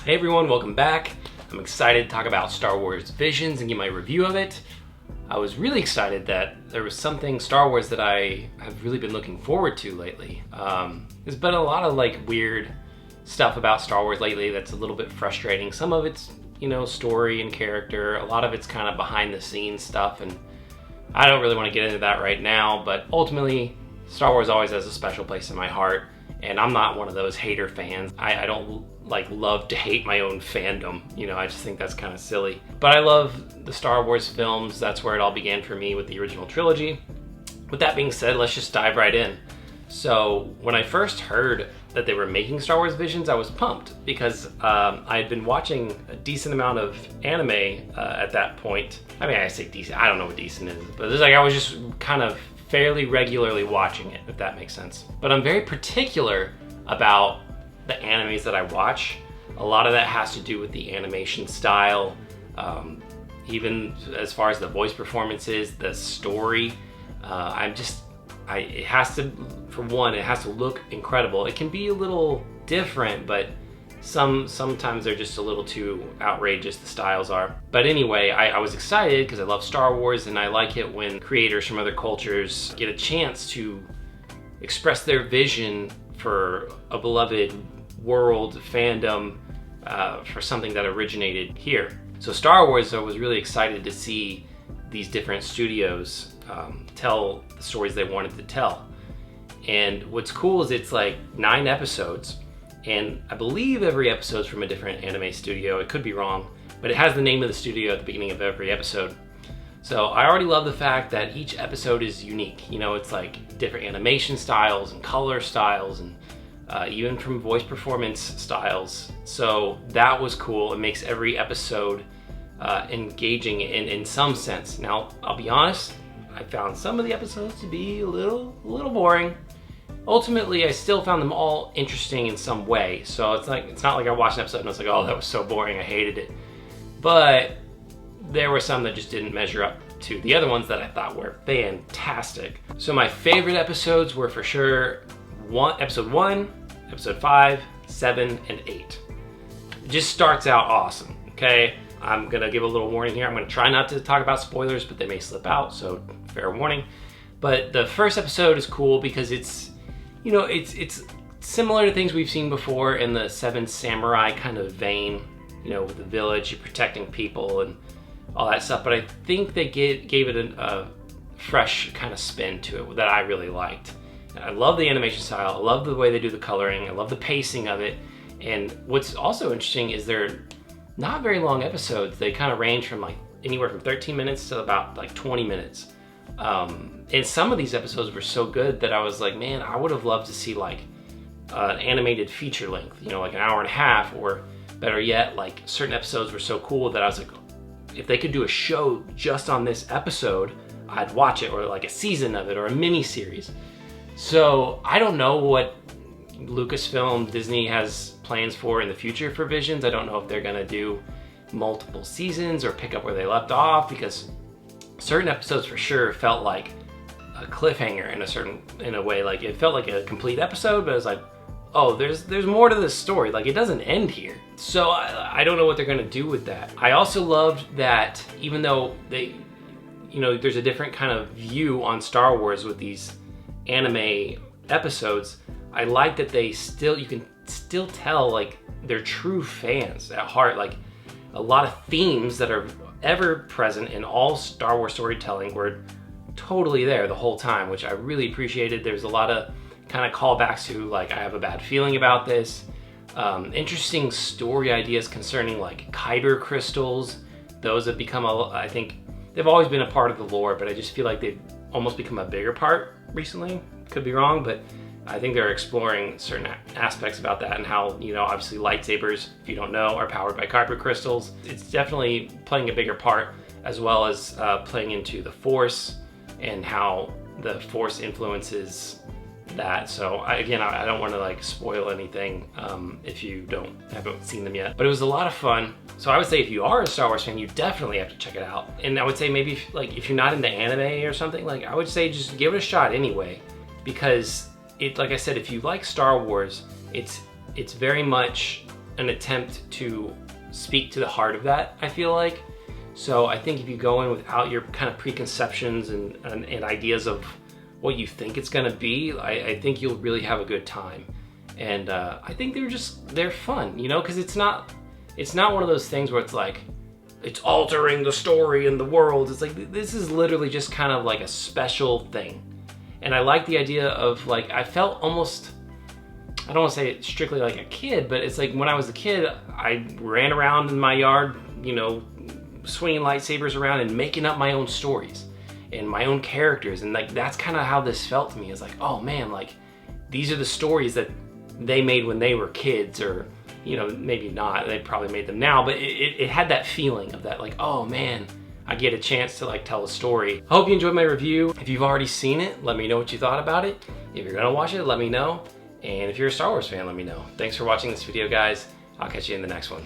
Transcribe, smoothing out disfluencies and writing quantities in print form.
Hey everyone, welcome back. I'm excited to talk about Star Wars Visions and give my review of it. I was really excited that there was something Star Wars that I have really been looking forward to lately. There's been a lot of weird stuff about Star Wars lately that's a little bit frustrating. Some of it's, story and character. A lot of it's kind of behind the scenes stuff, and I don't really want to get into that right now, but ultimately Star Wars always has a special place in my heart, and I'm not one of those hater fans. I don't love to hate my own fandom. I just think that's kind of silly. But I love the Star Wars films. That's where it all began for me with the original trilogy. With that being said, let's just dive right in. So when I first heard that they were making Star Wars Visions, I was pumped because I had been watching a decent amount of anime at that point. I mean, I say decent, I don't know what decent is, but it's I was just kind of fairly regularly watching it, if that makes sense. But I'm very particular about the animes that I watch. A lot of that has to do with the animation style, even as far as the voice performances, the story. It has to, for one, it has to look incredible. It can be a little different, but sometimes they're just a little too outrageous, the styles are. But anyway, I was excited because I love Star Wars, and I like it when creators from other cultures get a chance to express their vision for a beloved world, fandom, for something that originated here. So Star Wars, I was really excited to see these different studios tell the stories they wanted to tell. And what's cool is it's 9 episodes, and I believe every episode's from a different anime studio. It could be wrong, but it has the name of the studio at the beginning of every episode. So I already love the fact that each episode is unique. It's different animation styles and color styles, and even from voice performance styles. So that was cool. It makes every episode engaging in some sense. Now, I'll be honest, I found some of the episodes to be a little boring. Ultimately, I still found them all interesting in some way. So it's not like I watched an episode and I was like, oh, that was so boring, I hated it. But there were some that just didn't measure up to the other ones that I thought were fantastic. So my favorite episodes were for sure episode 1, episode 5, 7, and 8. It just starts out awesome, okay? I'm gonna give a little warning here. I'm gonna try not to talk about spoilers, but they may slip out, so fair warning. But the first episode is cool because it's similar to things we've seen before in the Seven Samurai kind of vein, with the village, you're protecting people and all that stuff. But I think they gave it a fresh kind of spin to it that I really liked. I love the animation style. I love the way they do the coloring. I love the pacing of it. And what's also interesting is they're not very long episodes. They kind of range from anywhere from 13 minutes to about 20 minutes. And some of these episodes were so good that I was like, man, I would have loved to see an animated feature length, an hour and a half, or better yet, certain episodes were so cool that I was like, if they could do a show just on this episode, I'd watch it, or a season of it, or a mini series. So I don't know what Lucasfilm, Disney has plans for in the future for Visions. I don't know if they're gonna do multiple seasons or pick up where they left off, because certain episodes for sure felt like a cliffhanger in a way. It felt like a complete episode, but it was like, oh, there's more to this story. It doesn't end here. So I don't know what they're gonna do with that. I also loved that even though they, there's a different kind of view on Star Wars with these anime episodes, I like that you can still tell they're true fans at heart. A lot of themes that are ever present in all Star Wars storytelling were totally there the whole time, which I really appreciated. There's a lot of kind of callbacks to I have a bad feeling about this. Interesting story ideas concerning Kyber crystals. Those have become I think they've always been a part of the lore, but I just feel like they've almost become a bigger part recently. Could be wrong, but I think they're exploring certain aspects about that, and how, obviously lightsabers, if you don't know, are powered by kyber crystals. It's definitely playing a bigger part, as well as playing into the Force and how the Force influences that. So I don't want to spoil anything if you haven't seen them yet. But it was a lot of fun. So I would say if you are a Star Wars fan, you definitely have to check it out. And I would say maybe if you're not into anime or something, I would say just give it a shot anyway, because like I said, if you like Star Wars, it's very much an attempt to speak to the heart of that, I feel like. So I think if you go in without your kind of preconceptions and ideas of what you think it's gonna be, I think you'll really have a good time. And I think they're fun, you know, because it's not one of those things where it's like, it's altering the story and the world. It's like, this is literally just kind of like a special thing. And I like the idea of, like, I felt almost, I don't want to say it strictly like a kid, but it's like when I was a kid, I ran around in my yard, you know, swinging lightsabers around and making up my own stories and my own characters. And like, that's kind of how this felt to me. It's like, oh man, like these are the stories that they made when they were kids, or, you know, maybe not, they probably made them now, but it had that feeling of that, like, oh man, I get a chance to like tell a story. I hope you enjoyed my review. If you've already seen it, let me know what you thought about it. If you're gonna watch it, let me know. And if you're a Star Wars fan, let me know. Thanks for watching this video, guys. I'll catch you in the next one.